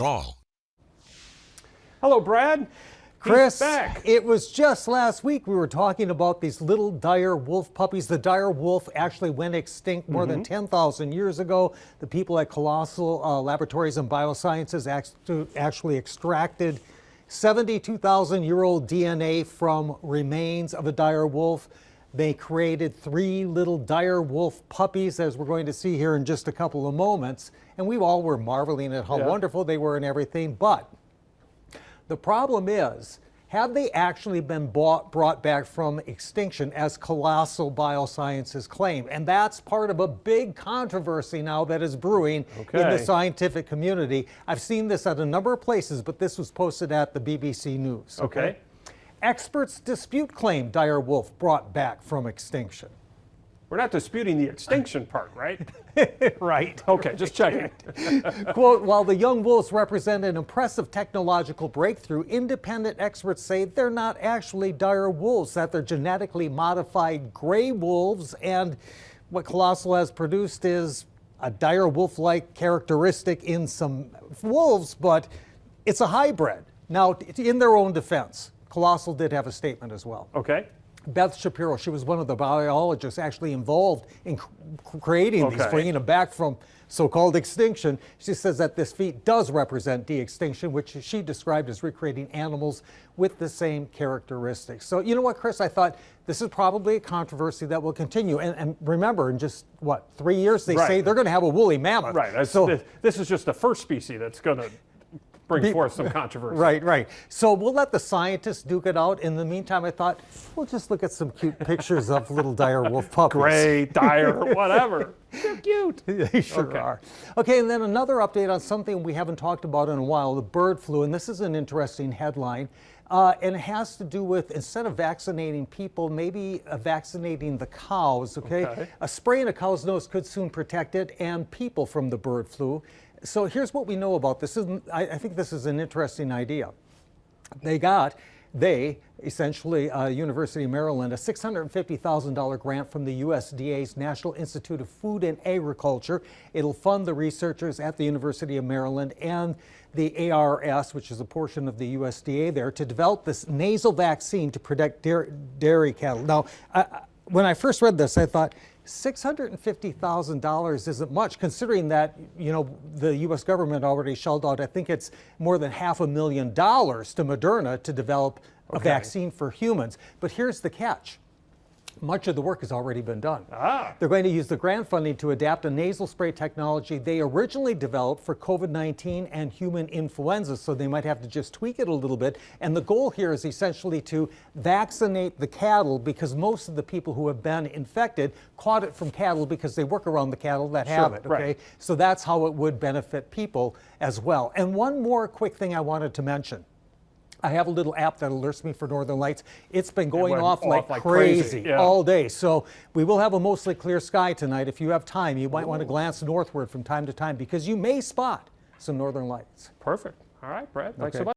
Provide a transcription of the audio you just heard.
All. Hello, Brad. Chris, back. it was just last week we were talking about these little dire wolf puppies. The dire wolf actually went extinct more than 10,000 years ago. The people at Colossal Laboratories and Biosciences actually extracted 72,000-year-old DNA from remains of a dire wolf. They created 3 little dire wolf puppies, as we're going to see here in just a couple of moments. And we all were marveling at how wonderful they were and everything. But the problem is, have they actually been brought back from extinction, as Colossal Biosciences claim? And that's part of a big controversy now that is brewing in the scientific community. I've seen this at a number of places, but this was posted at the BBC News. Okay. Experts dispute claim dire wolf brought back from extinction. We're not disputing the extinction part, right? Right. Okay, just checking. Quote, while the young wolves represent an impressive technological breakthrough, independent experts say they're not actually dire wolves, that they're genetically modified gray wolves, and what Colossal has produced is a dire wolf-like characteristic in some wolves, but it's a hybrid. Now, in their own defense, Colossal did have a statement as well. Okay. Beth Shapiro, she was one of the biologists actually involved in creating these, bringing them back from so-called extinction. She says that this feat does represent de-extinction, which she described as recreating animals with the same characteristics. So you know what, Chris, I thought this is probably a controversy that will continue. And remember, in just, 3 years, they say they're going to have a woolly mammoth. Right. So this is just the first species that's going to bring forth some controversy. Right. So we'll let the scientists duke it out. In the meantime, I thought we'll just look at some cute pictures of little dire wolf puppies. Gray, dire, whatever. They're cute. They sure are. Okay, and then another update on something we haven't talked about in a while, the bird flu. And this is an interesting headline. And it has to do with, instead of vaccinating people, maybe vaccinating the cows, okay? A spray in a cow's nose could soon protect it and people from the bird flu. So here's what we know about this. I think this is an interesting idea. They essentially, University of Maryland, a $650,000 grant from the USDA's National Institute of Food and Agriculture. It'll fund the researchers at the University of Maryland and the ARS, which is a portion of the USDA there, to develop this nasal vaccine to protect dairy cattle. Now, when I first read this, I thought, $650,000 isn't much, considering that, the U.S. government already shelled out, I think it's more than $500,000 to Moderna to develop a vaccine for humans. But here's the catch. Much of the work has already been done. They're going to use the grant funding to adapt a nasal spray technology they originally developed for COVID-19 and human influenza, so they might have to just tweak it a little bit. And the goal here is essentially to vaccinate the cattle, because most of the people who have been infected caught it from cattle because they work around the cattle that have it, okay? So that's how it would benefit people as well. And one more quick thing I wanted to mention. I have a little app that alerts me for northern lights. It's been going off like crazy all day. So we will have a mostly clear sky tonight. If you have time, you might want to glance northward from time to time, because you may spot some northern lights. Perfect. All right, Brad. Thanks so much.